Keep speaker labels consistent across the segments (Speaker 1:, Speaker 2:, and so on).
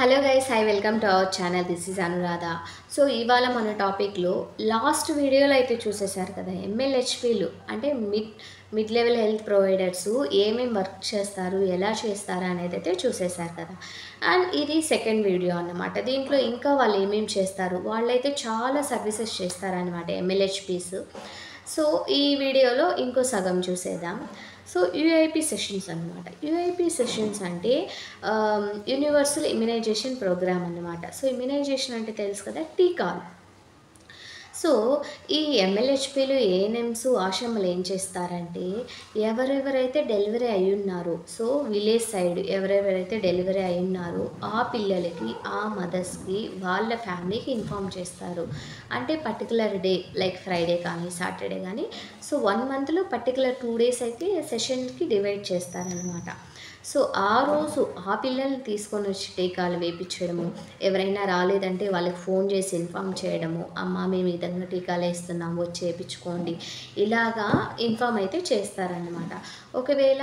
Speaker 1: Hello guys, high welcome to our channel. This is Anuradha. So ఇవాళ మన టాపిక్లో last వీడియోలో అయితే చూసేశారు కదా, ఎంఎల్హెచ్పీలు అంటే మిడ్ లెవెల్ హెల్త్ ప్రొవైడర్స్ ఏమేమి వర్క్ చేస్తారు, ఎలా చేస్తారు అనేది అయితే చూసేశారు కదా. అండ్ ఇది సెకండ్ వీడియో అన్నమాట. దీంట్లో ఇంకా వాళ్ళు ఏమేమి చేస్తారు, వాళ్ళైతే చాలా సర్వీసెస్ చేస్తారనమాట ఎంఎల్హెచ్పీస్. సో ఈ వీడియోలో ఇంకో సగం చూసేద్దాం. సో యూఐపీ సెషన్స్ అనమాట. యూఐపీ సెషన్స్ అంటే యూనివర్సల్ ఇమ్యునైజేషన్ ప్రోగ్రామ్ అన్నమాట. సో ఇమ్యునైజేషన్ అంటే తెలుసు కదా, టీకాలు. సో ఈ ఎంఎల్హెచ్పీలు, ఏఎన్ఎమ్స్, ఆశమ్మలు ఏం చేస్తారంటే, ఎవరెవరైతే డెలివరీ అయి ఉన్నారో, సో విలేజ్ సైడ్ ఎవరెవరైతే డెలివరీ అయి ఉన్నారో ఆ పిల్లలకి, ఆ మదర్స్కి, వాళ్ళ ఫ్యామిలీకి ఇన్ఫామ్ చేస్తారు. అంటే పర్టికులర్ డే లైక్ ఫ్రైడే కానీ సాటర్డే కానీ, సో 1 మంత్లో పర్టికులర్ 2 డేస్ అయితే సెషన్కి డివైడ్ చేస్తారనమాట. సో ఆ రోజు ఆ పిల్లల్ని తీసుకొని వచ్చి టీకాలు వేయించడము, ఎవరైనా రాలేదంటే వాళ్ళకి ఫోన్ చేసి ఇన్ఫామ్ చేయడము, అమ్మ మేము ఈ విధంగా టీకాలు వేస్తున్నాము వచ్చి వేయించుకోండి, ఇలాగా ఇన్ఫామ్ అయితే చేస్తారనమాట. ఒకవేళ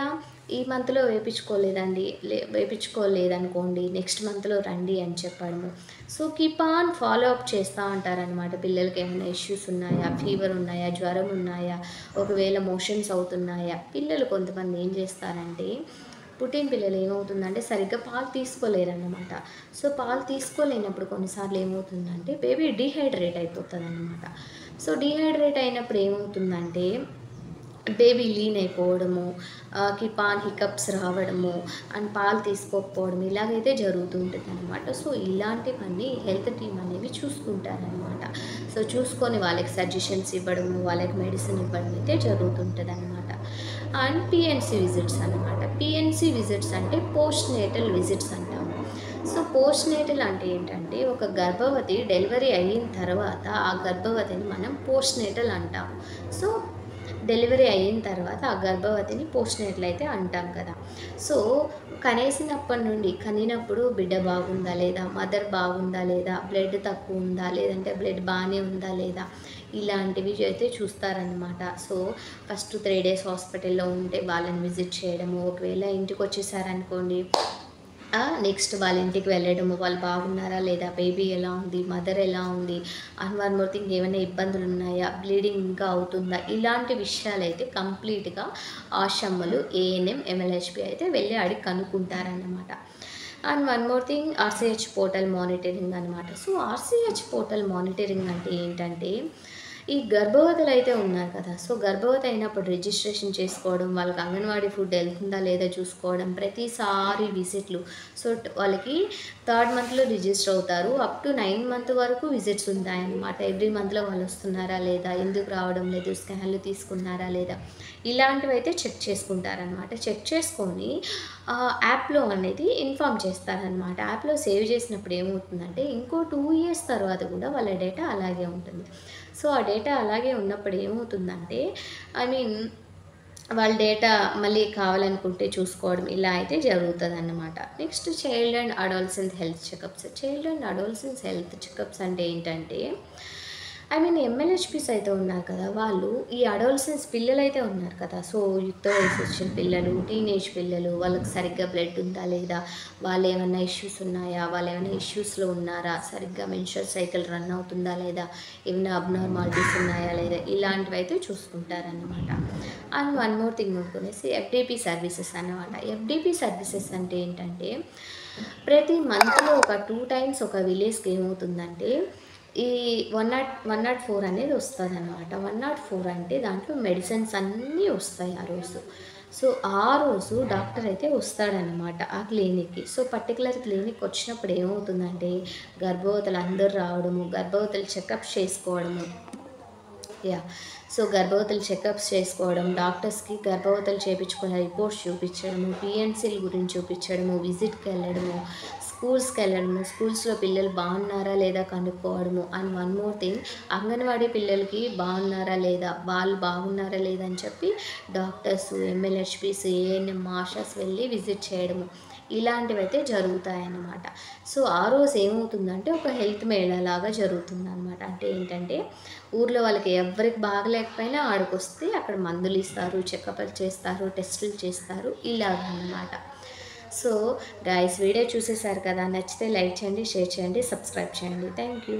Speaker 1: ఈ మంత్లో వేయించుకోలేదనుకోండి, నెక్స్ట్ మంత్లో రండి అని చెప్పడము. So keep on follow up చేస్తూ ఉంటారనమాట. పిల్లలకి ఏమైనా ఇష్యూస్ ఉన్నాయా, ఫీవర్ ఉన్నాయా, జ్వరం ఉన్నాయా, ఒకవేళ మోషన్స్ అవుతున్నాయా. పిల్లలు కొంతమంది ఏం చేస్తారంటే, పుట్టిన పిల్లలు ఏమవుతుందంటే సరిగ్గా పాలు తీసుకోలేరన్నమాట. సో పాలు తీసుకోలేనప్పుడు కొన్నిసార్లు ఏమవుతుందంటే బేబీ డీహైడ్రేట్ అయిపోతుంది అన్నమాట. సో డీహైడ్రేట్ అయినప్పుడు ఏమవుతుందంటే బేబీ లీన్ అయిపోవడము, కిపాన్ హికప్స్ రావడము, అండ్ పాలు తీసుకోకపోవడం, ఇలాగైతే జరుగుతుంటుంది అనమాట. సో ఇలాంటివన్నీ హెల్త్ టీమ్ అనేవి చూసుకుంటారనమాట. సో చూసుకొని వాళ్ళకి సజెషన్స్ ఇవ్వడము, వాళ్ళకి మెడిసిన్ ఇవ్వడం అయితే జరుగుతుంటుంది అనమాట. అండ్ పిఎన్సి విజిట్స్ అనమాట. పిఎన్సి విజిట్స్ అంటే పోస్ట్ నేటల్ విజిట్స్ అంటాము. సో పోస్ట్ నేటల్ అంటే ఏంటంటే, ఒక గర్భవతి డెలివరీ అయిన తర్వాత ఆ గర్భవతిని మనం పోస్ట్ నేటల్ అంటాము. సో డెలివరీ అయిన తర్వాత ఆ గర్భవతిని పోస్ట్ నేటల్ అయితే అంటాం కదా. సో కనేసినప్పటి నుండి, కనినప్పుడు బిడ్డ బాగుందా లేదా, మదర్ బాగుందా లేదా, బ్లడ్ తక్కువ ఉందా లేదంటే బ్లడ్ బాగానే ఉందా లేదా, ఇలాంటివి అయితే చూస్తారనమాట. సో ఫస్ట్ 3 days హాస్పిటల్లో ఉంటే వాళ్ళని విజిట్ చేయడము, ఒకవేళ ఇంటికి వచ్చేసారనుకోండి, నెక్స్ట్ వాళ్ళ ఇంటికి వెళ్ళడము, వాళ్ళు బాగున్నారా లేదా, బేబీ ఎలా ఉంది, మదర్ ఎలా ఉంది, అండ్ వన్ మోర్ థింగ్, ఏమైనా ఇబ్బందులు ఉన్నాయా, బ్లీడింగ్ ఇంకా అవుతుందా, ఇలాంటి విషయాలు అయితే కంప్లీట్గా ఆశమ్మలు, ఏఎన్ఎం, ఎంఎల్హెచ్పి అయితే వెళ్ళి అడిగి కనుక్కుంటారన్నమాట. And one more thing, RCH portal monitoring అనమాట. సో ఆర్సీహెచ్ పోర్టల్ మానిటరింగ్ అంటే ఏంటంటే, ఈ గర్భవతులు అయితే ఉన్నారు కదా, సో గర్భవతి అయినప్పుడు రిజిస్ట్రేషన్ చేసుకోవడం, వాళ్ళకి అంగన్వాడీ ఫుడ్ వెళ్తుందా లేదా చూసుకోవడం, ప్రతిసారి విజిట్లు. సో వాళ్ళకి 3rd మంత్లో రిజిస్టర్ అవుతారు, అప్ టు 9 month వరకు విజిట్స్ ఉంటాయన్నమాట. ఎవ్రీ మంత్లో వాళ్ళు వస్తున్నారా లేదా, ఎందుకు రావడం లేదు, స్కాన్లు తీసుకున్నారా లేదా, ఇలాంటివి అయితే చెక్ చేసుకుంటారనమాట. చెక్ చేసుకొని యాప్లో అనేది ఇన్ఫామ్ చేస్తారనమాట. యాప్లో సేవ్ చేసినప్పుడు ఏమవుతుందంటే, ఇంకో 2 years తర్వాత కూడా వాళ్ళ డేటా అలాగే ఉంటుంది. సో ఆ డేటా అలాగే ఉన్నప్పుడు ఏమవుతుందంటే, ఐ మీన్ వాళ్ళ డేటా మళ్ళీ కావాలనుకుంటే చూసుకోవడం, ఇలా అయితే జరుగుతుందన్నమాట. Next child and adolescent health checkups. Child and adolescent health checkups అంటే ఏంటంటే, ఐ మీన్ ఎంఎల్హెచ్పీస్ అయితే ఉన్నారు కదా, వాళ్ళు ఈ అడాలసెన్స్ పిల్లలు అయితే ఉన్నారు కదా, సో యుక్త వయసు వచ్చిన పిల్లలు, టీనేజ్ పిల్లలు, వాళ్ళకి సరిగ్గా బ్లడ్ ఉందా లేదా, వాళ్ళు ఏమైనా ఇష్యూస్ ఉన్నాయా, వాళ్ళు ఏమైనా ఇష్యూస్లో ఉన్నారా, సరిగ్గా మెన్స్ట్రువల్ సైకిల్ రన్ అవుతుందా లేదా, ఏమైనా అబ్నార్మాలిటీస్ ఉన్నాయా లేదా, ఇలాంటివి అయితే చూసుకుంటారన్నమాట. అండ్ వన్ మోర్ థింగ్ అనుకునేసి ఎఫ్డిపి సర్వీసెస్ అన్నమాట. ఎఫ్డిపి సర్వీసెస్ అంటే ఏంటంటే, ప్రతి మంత్లో ఒక 2 times ఒక విలేజ్కి ఏమవుతుందంటే, ఈ 104 అనేది వస్తుందన్నమాట. 104 అంటే దాంట్లో మెడిసిన్స్ అన్నీ వస్తాయి ఆ రోజు. సో ఆ రోజు డాక్టర్ అయితే వస్తాడనమాట ఆ క్లినిక్కి. సో పర్టికులర్ క్లినిక్ వచ్చినప్పుడు ఏమవుతుందంటే, గర్భవతులు అందరూ రావడము, గర్భవతులు చెకప్స్ చేసుకోవడము, సో గర్భవతులు చెకప్స్ చేసుకోవడం, డాక్టర్స్కి గర్భవతులు చేయించుకున్న రిపోర్ట్స్ చూపించడము, పిఎన్సీల గురించి చూపించడము, విజిట్కి వెళ్ళడము, స్కూల్స్కి వెళ్ళడము, స్కూల్స్లో పిల్లలు బాగున్నారా లేదా కనుక్కోవడము. And one more thing, anganwadi పిల్లలకి బాగున్నారా లేదా, వాళ్ళు బాగున్నారా లేదా అని చెప్పి డాక్టర్స్, ఎంఎల్హెచ్పీస్, ఏఎన్ఎం, ఆషాస్ వెళ్ళి విజిట్ చేయడము, ఇలాంటివి అయితే జరుగుతాయన్నమాట. సో ఆ రోజు ఏమవుతుందంటే, ఒక హెల్త్ మేళా లాగా జరుగుతుందన్నమాట. అంటే ఏంటంటే, ఊర్లో వాళ్ళకి ఎవరికి బాగలేకపోయినా ఆడికొస్తే అక్కడ మందులు ఇస్తారు, చెకప్లు చేస్తారు, టెస్టులు చేస్తారు, ఇలాగన్నమాట. సో గైస్ వీడియో చూసేసారు కదా, నచ్చితే లైక్ చేయండి, షేర్ చేయండి, సబ్స్క్రైబ్ చేయండి. Thank you.